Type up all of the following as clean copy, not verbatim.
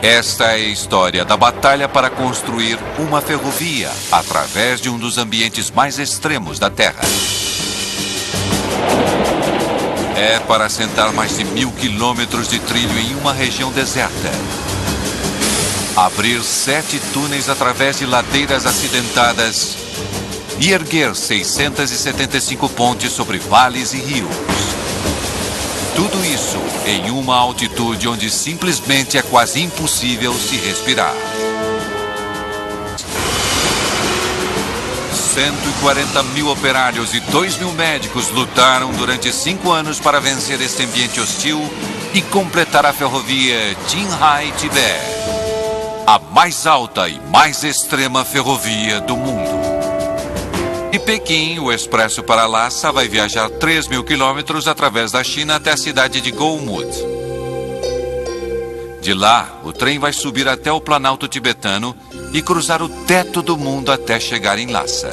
Esta é a história da batalha para construir uma ferrovia através de um dos ambientes mais extremos da Terra. É para assentar mais de 1000 quilômetros de trilho em uma região deserta. Abrir 7 túneis através de ladeiras acidentadas e erguer 675 pontes sobre vales e rios. Tudo isso em uma altitude onde simplesmente é quase impossível se respirar. 140 mil operários e 2 mil médicos lutaram durante 5 anos para vencer este ambiente hostil e completar a ferrovia Jinhai-Tibet, a mais alta e mais extrema ferrovia do mundo. De Pequim, o expresso para Lhasa vai viajar 3.000 quilômetros através da China até a cidade de Golmud. De lá, o trem vai subir até o Planalto Tibetano e cruzar o teto do mundo até chegar em Lhasa.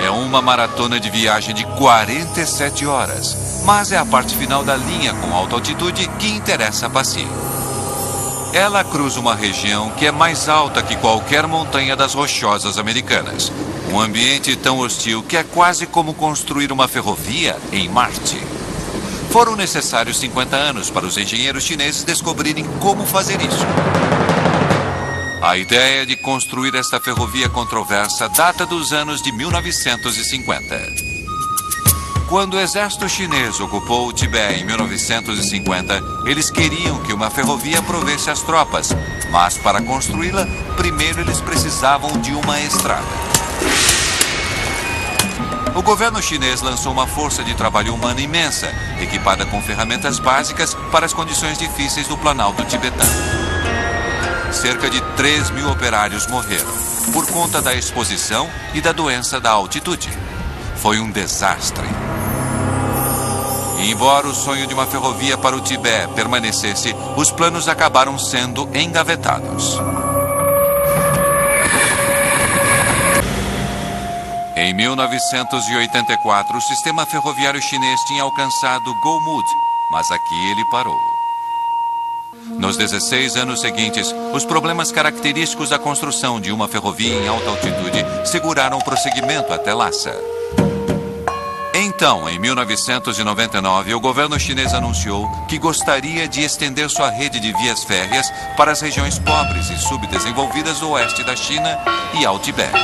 É uma maratona de viagem de 47 horas, mas é a parte final da linha com alta altitude que interessa a Paci. Ela cruza uma região que é mais alta que qualquer montanha das Rochosas americanas. Um ambiente tão hostil que é quase como construir uma ferrovia em Marte. Foram necessários 50 anos para os engenheiros chineses descobrirem como fazer isso. A ideia de construir esta ferrovia controversa data dos anos de 1950. Quando o exército chinês ocupou o Tibete em 1950, eles queriam que uma ferrovia provesse as tropas, mas para construí-la, primeiro eles precisavam de uma estrada. O governo chinês lançou uma força de trabalho humana imensa, equipada com ferramentas básicas para as condições difíceis do Planalto Tibetano. Cerca de 3.000 operários morreram, por conta da exposição e da doença da altitude. Foi um desastre. E embora o sonho de uma ferrovia para o Tibete permanecesse, os planos acabaram sendo engavetados. Em 1984, o sistema ferroviário chinês tinha alcançado Golmud, mas aqui ele parou. Nos 16 anos seguintes, os problemas característicos da construção de uma ferrovia em alta altitude seguraram o prosseguimento até Lhasa. Então, em 1999, o governo chinês anunciou que gostaria de estender sua rede de vias férreas para as regiões pobres e subdesenvolvidas do oeste da China e ao Tibete.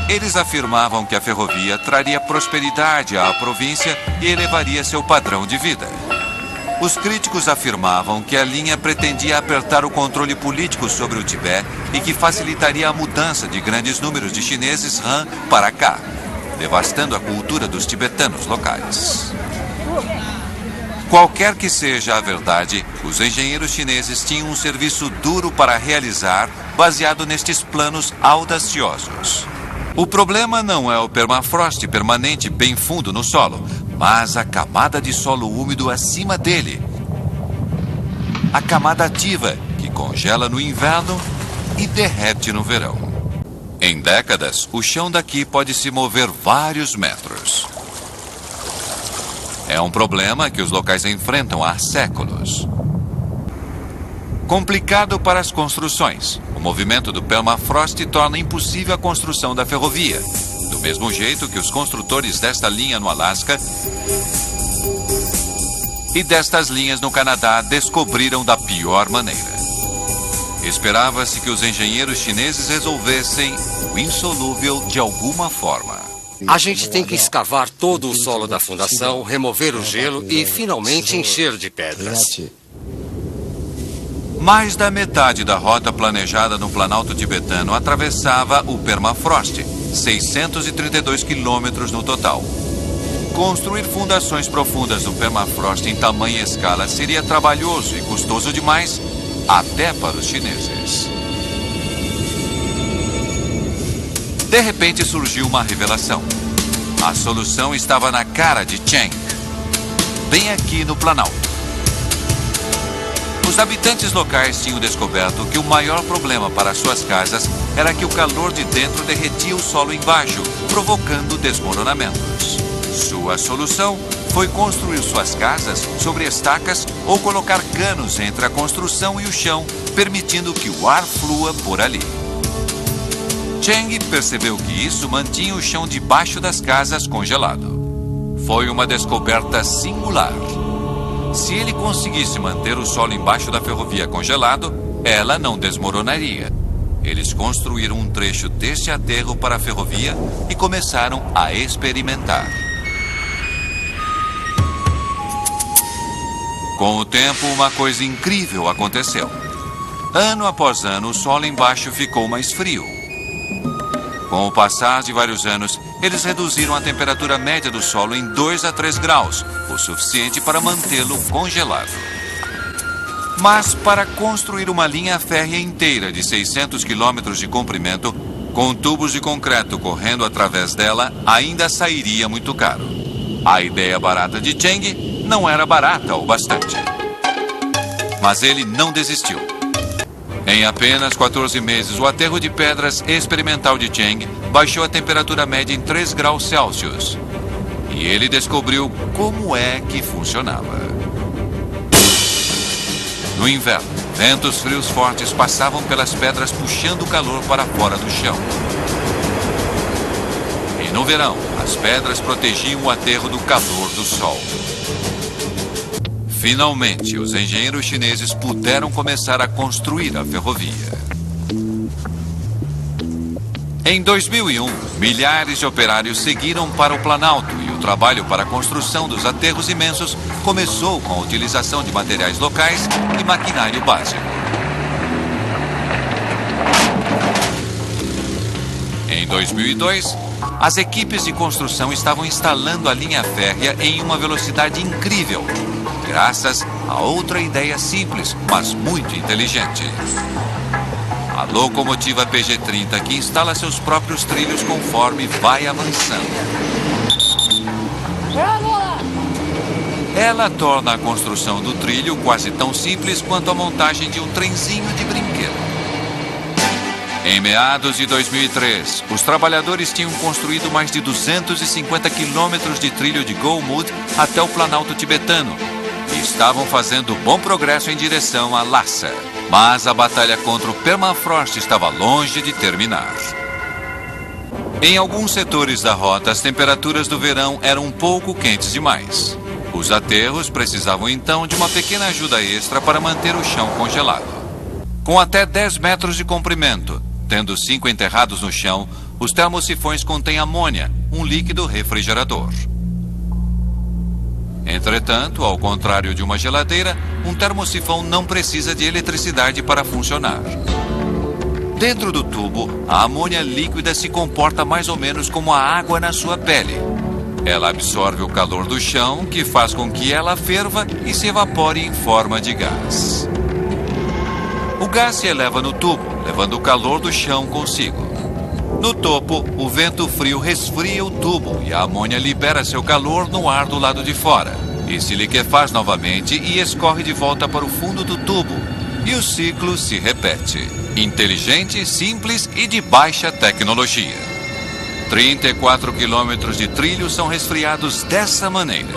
Eles afirmavam que a ferrovia traria prosperidade à província e elevaria seu padrão de vida. Os críticos afirmavam que a linha pretendia apertar o controle político sobre o Tibete e que facilitaria a mudança de grandes números de chineses Han para cá, devastando a cultura dos tibetanos locais. Qualquer que seja a verdade, os engenheiros chineses tinham um serviço duro para realizar, baseado nestes planos audaciosos. O problema não é o permafrost permanente bem fundo no solo, mas a camada de solo úmido acima dele. A camada ativa, que congela no inverno e derrete no verão. Em décadas, o chão daqui pode se mover vários metros. É um problema que os locais enfrentam há séculos. Complicado para as construções. O movimento do permafrost torna impossível a construção da ferrovia, do mesmo jeito que os construtores desta linha no Alasca e destas linhas no Canadá descobriram da pior maneira. Esperava-se que os engenheiros chineses resolvessem o insolúvel de alguma forma. A gente tem que escavar todo o solo da fundação, remover o gelo e finalmente encher de pedras. Mais da metade da rota planejada no Planalto Tibetano atravessava o permafrost, 632 quilômetros no total. Construir fundações profundas no permafrost em tamanha escala seria trabalhoso e custoso demais, até para os chineses. De repente surgiu uma revelação. A solução estava na cara de Cheng, bem aqui no Planalto. Os habitantes locais tinham descoberto que o maior problema para suas casas era que o calor de dentro derretia o solo embaixo, provocando desmoronamentos. Sua solução foi construir suas casas sobre estacas ou colocar canos entre a construção e o chão, permitindo que o ar flua por ali. Cheng percebeu que isso mantinha o chão debaixo das casas congelado. Foi uma descoberta singular. Se ele conseguisse manter o solo embaixo da ferrovia congelado, ela não desmoronaria. Eles construíram um trecho deste aterro para a ferrovia e começaram a experimentar. Com o tempo, uma coisa incrível aconteceu. Ano após ano, o solo embaixo ficou mais frio. Com o passar de vários anos, eles reduziram a temperatura média do solo em 2 a 3 graus, o suficiente para mantê-lo congelado. Mas para construir uma linha férrea inteira de 600 quilômetros de comprimento, com tubos de concreto correndo através dela, ainda sairia muito caro. A ideia barata de Cheng não era barata o bastante. Mas ele não desistiu. Em apenas 14 meses, o aterro de pedras experimental de Cheng baixou a temperatura média em 3 graus Celsius. E ele descobriu como é que funcionava. No inverno, ventos frios fortes passavam pelas pedras puxando o calor para fora do chão. E no verão, as pedras protegiam o aterro do calor do sol. Finalmente, os engenheiros chineses puderam começar a construir a ferrovia. Em 2001, milhares de operários seguiram para o Planalto e o trabalho para a construção dos aterros imensos começou com a utilização de materiais locais e maquinário básico. Em 2002, as equipes de construção estavam instalando a linha férrea em uma velocidade incrível, graças a outra ideia simples, mas muito inteligente. A locomotiva PG-30 que instala seus próprios trilhos conforme vai avançando. Ela torna a construção do trilho quase tão simples quanto a montagem de um trenzinho de brinquedo. Em meados de 2003, os trabalhadores tinham construído mais de 250 quilômetros de trilho de Go-Mud até o Planalto tibetano e estavam fazendo bom progresso em direção a Lhasa. Mas a batalha contra o permafrost estava longe de terminar. Em alguns setores da rota, as temperaturas do verão eram um pouco quentes demais. Os aterros precisavam então de uma pequena ajuda extra para manter o chão congelado. Com até 10 metros de comprimento, tendo 5 enterrados no chão, os termosifões contêm amônia, um líquido refrigerador. Entretanto, ao contrário de uma geladeira, um termosifão não precisa de eletricidade para funcionar. Dentro do tubo, a amônia líquida se comporta mais ou menos como a água na sua pele. Ela absorve o calor do chão, que faz com que ela ferva e se evapore em forma de gás. O gás se eleva no tubo, levando o calor do chão consigo. No topo, o vento frio resfria o tubo e a amônia libera seu calor no ar do lado de fora. E se liquefaz novamente e escorre de volta para o fundo do tubo. E o ciclo se repete. Inteligente, simples e de baixa tecnologia. 34 quilômetros de trilho são resfriados dessa maneira.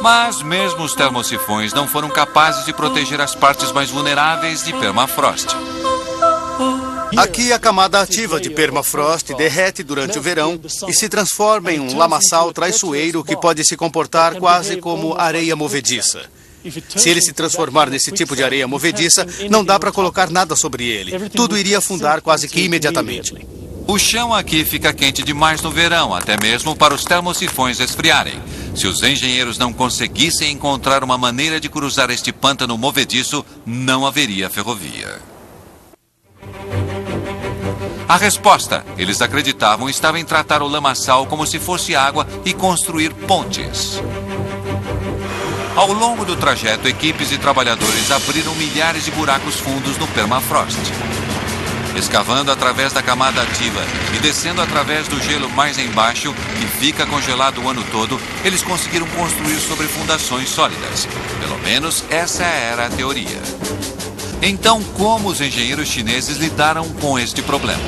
Mas mesmo os termosifões não foram capazes de proteger as partes mais vulneráveis de permafrost. Aqui a camada ativa de permafrost derrete durante o verão e se transforma em um lamaçal traiçoeiro que pode se comportar quase como areia movediça. Se ele se transformar nesse tipo de areia movediça, não dá para colocar nada sobre ele. Tudo iria afundar quase que imediatamente. O chão aqui fica quente demais no verão, até mesmo para os termosifões esfriarem. Se os engenheiros não conseguissem encontrar uma maneira de cruzar este pântano movediço, não haveria ferrovia. A resposta, eles acreditavam, estava em tratar o lamaçal como se fosse água e construir pontes. Ao longo do trajeto, equipes e trabalhadores abriram milhares de buracos fundos no permafrost. Escavando através da camada ativa e descendo através do gelo mais embaixo, que fica congelado o ano todo, eles conseguiram construir sobre fundações sólidas. Pelo menos essa era a teoria. Então, como os engenheiros chineses lidaram com este problema?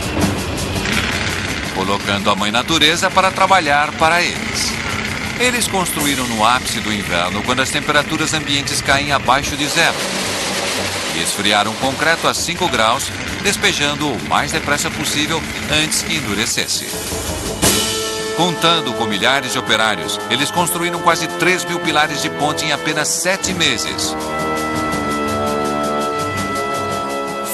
Colocando a mãe natureza para trabalhar para eles. Eles construíram no ápice do inverno, quando as temperaturas ambientes caem abaixo de zero. E esfriaram o concreto a 5 graus, despejando-o o mais depressa possível antes que endurecesse. Contando com milhares de operários, eles construíram quase 3.000 pilares de ponte em apenas 7 meses.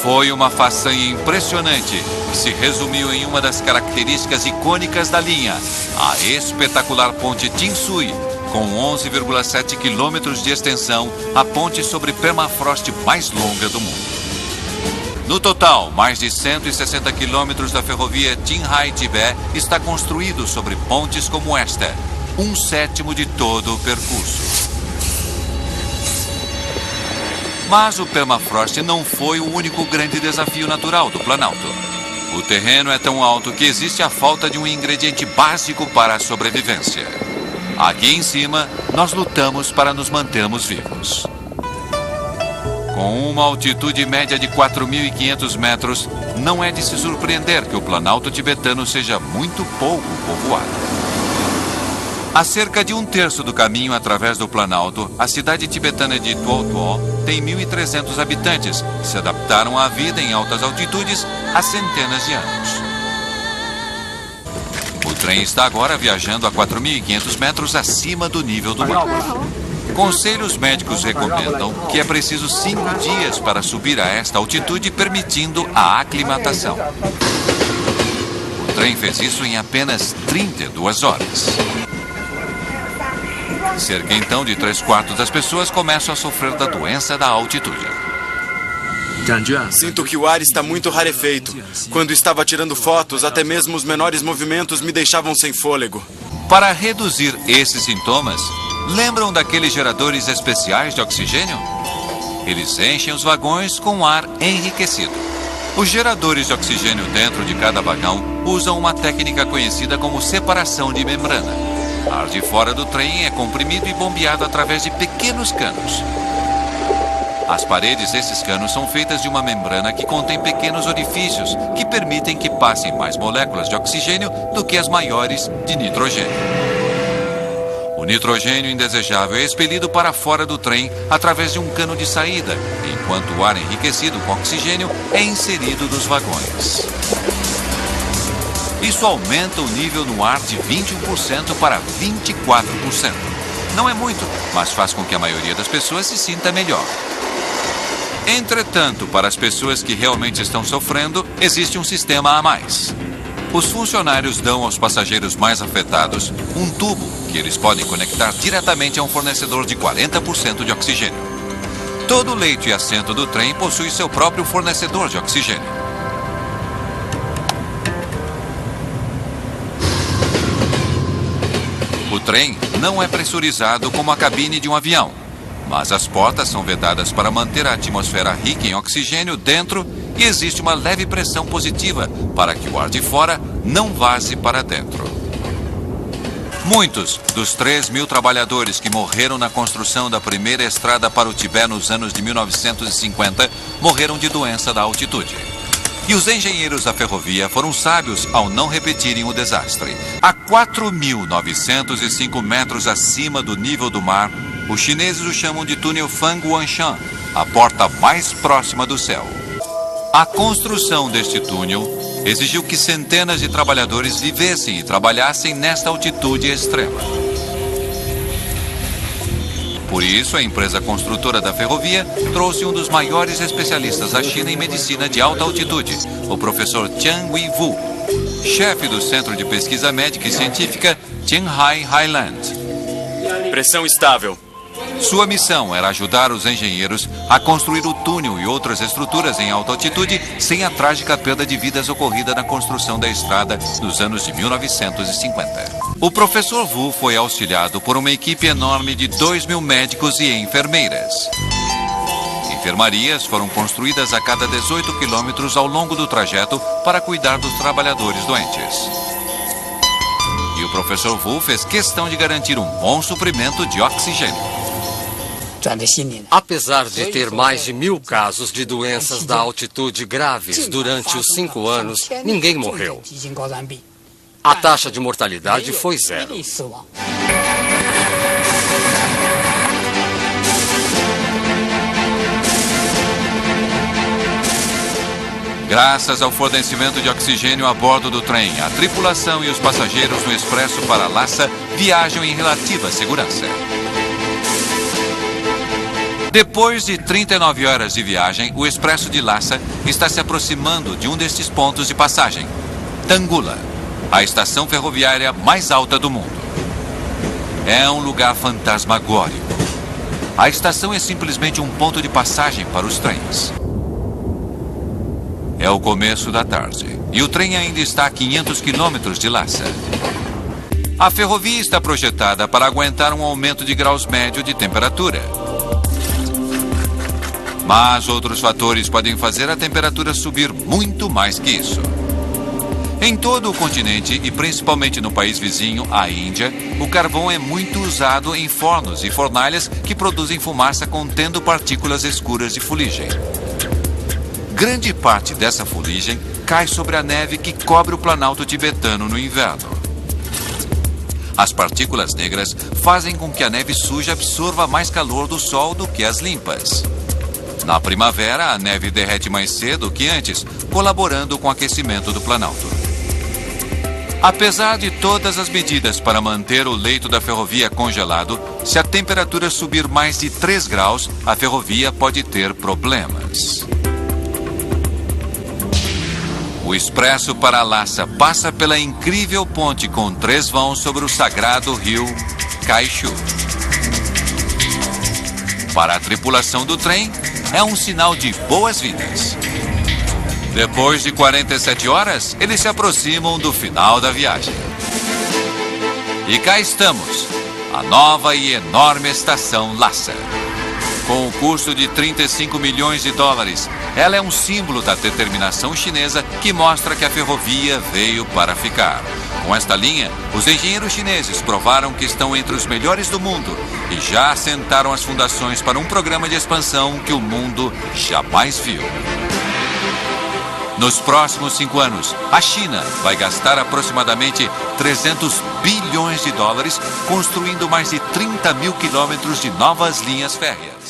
Foi uma façanha impressionante que se resumiu em uma das características icônicas da linha, a espetacular ponte Tinsui, com 11,7 quilômetros de extensão, a ponte sobre permafrost mais longa do mundo. No total, mais de 160 quilômetros da ferrovia Qinghai-Tibet está construído sobre pontes como esta, 1/7 de todo o percurso. Mas o permafrost não foi o único grande desafio natural do Planalto. O terreno é tão alto que existe a falta de um ingrediente básico para a sobrevivência. Aqui em cima, nós lutamos para nos mantermos vivos. Com uma altitude média de 4.500 metros, não é de se surpreender que o Planalto tibetano seja muito pouco povoado. A cerca de 1/3 do caminho através do Planalto, a cidade tibetana de Tuo tem 1.300 habitantes que se adaptaram à vida em altas altitudes há centenas de anos. O trem está agora viajando a 4.500 metros acima do nível do mar. Conselhos médicos recomendam que é preciso 5 dias para subir a esta altitude, permitindo a aclimatação. O trem fez isso em apenas 32 horas. Cerca então de 3/4 das pessoas começam a sofrer da doença da altitude. Sinto que o ar está muito rarefeito. Quando estava tirando fotos, até mesmo os menores movimentos me deixavam sem fôlego. Para reduzir esses sintomas, lembram daqueles geradores especiais de oxigênio? Eles enchem os vagões com ar enriquecido. Os geradores de oxigênio dentro de cada vagão usam uma técnica conhecida como separação de membrana. Ar de fora do trem é comprimido e bombeado através de pequenos canos. As paredes desses canos são feitas de uma membrana que contém pequenos orifícios que permitem que passem mais moléculas de oxigênio do que as maiores de nitrogênio. O nitrogênio indesejável é expelido para fora do trem através de um cano de saída, enquanto o ar enriquecido com oxigênio é inserido nos vagões. Isso aumenta o nível no ar de 21% para 24%. Não é muito, mas faz com que a maioria das pessoas se sinta melhor. Entretanto, para as pessoas que realmente estão sofrendo, existe um sistema a mais. Os funcionários dão aos passageiros mais afetados um tubo que eles podem conectar diretamente a um fornecedor de 40% de oxigênio. Todo leito e assento do trem possui seu próprio fornecedor de oxigênio. O trem não é pressurizado como a cabine de um avião, mas as portas são vedadas para manter a atmosfera rica em oxigênio dentro e existe uma leve pressão positiva para que o ar de fora não vaze para dentro. Muitos dos 3.000 trabalhadores que morreram na construção da primeira estrada para o Tibete nos anos de 1950 morreram de doença da altitude. E os engenheiros da ferrovia foram sábios ao não repetirem o desastre. A 4.905 metros acima do nível do mar, os chineses o chamam de túnel Fangguanshan, a porta mais próxima do céu. A construção deste túnel exigiu que centenas de trabalhadores vivessem e trabalhassem nesta altitude extrema. Por isso, a empresa construtora da ferrovia trouxe um dos maiores especialistas da China em medicina de alta altitude, o professor Qian Weiwu, chefe do Centro de Pesquisa Médica e Científica Qinghai Highland. Pressão estável. Sua missão era ajudar os engenheiros a construir o túnel e outras estruturas em alta altitude sem a trágica perda de vidas ocorrida na construção da estrada nos anos de 1950. O professor Wu foi auxiliado por uma equipe enorme de 2.000 médicos e enfermeiras. Enfermarias foram construídas a cada 18 quilômetros ao longo do trajeto para cuidar dos trabalhadores doentes. E o professor Wu fez questão de garantir um bom suprimento de oxigênio. Apesar de ter mais de 1.000 casos de doenças da altitude graves durante os 5 anos, ninguém morreu. A taxa de mortalidade foi 0. Graças ao fornecimento de oxigênio a bordo do trem, a tripulação e os passageiros no Expresso para Lhasa viajam em relativa segurança. Depois de 39 horas de viagem, o Expresso de Lhasa está se aproximando de um destes pontos de passagem, Tangula, a estação ferroviária mais alta do mundo. É um lugar fantasmagórico. A estação é simplesmente um ponto de passagem para os trens. É o começo da tarde e o trem ainda está a 500 quilômetros de Lhasa. A ferrovia está projetada para aguentar um aumento de graus médio de temperatura. Mas outros fatores podem fazer a temperatura subir muito mais que isso. Em todo o continente e principalmente no país vizinho, a Índia, o carvão é muito usado em fornos e fornalhas que produzem fumaça contendo partículas escuras de fuligem. Grande parte dessa fuligem cai sobre a neve que cobre o planalto tibetano no inverno. As partículas negras fazem com que a neve suja absorva mais calor do sol do que as limpas. Na primavera, a neve derrete mais cedo que antes, colaborando com o aquecimento do planalto. Apesar de todas as medidas para manter o leito da ferrovia congelado, se a temperatura subir mais de 3 graus, a ferrovia pode ter problemas. O Expresso para Lhasa passa pela incrível ponte com 3 vãos sobre o sagrado rio Kaishu. Para a tripulação do trem, é um sinal de boas-vindas. Depois de 47 horas, eles se aproximam do final da viagem. E cá estamos, a nova e enorme estação Lhasa. Com um custo de 35 milhões de dólares, ela é um símbolo da determinação chinesa que mostra que a ferrovia veio para ficar. Com esta linha, os engenheiros chineses provaram que estão entre os melhores do mundo e já assentaram as fundações para um programa de expansão que o mundo jamais viu. Nos próximos 5 anos, a China vai gastar aproximadamente 300 bilhões de dólares construindo mais de 30 mil quilômetros de novas linhas férreas.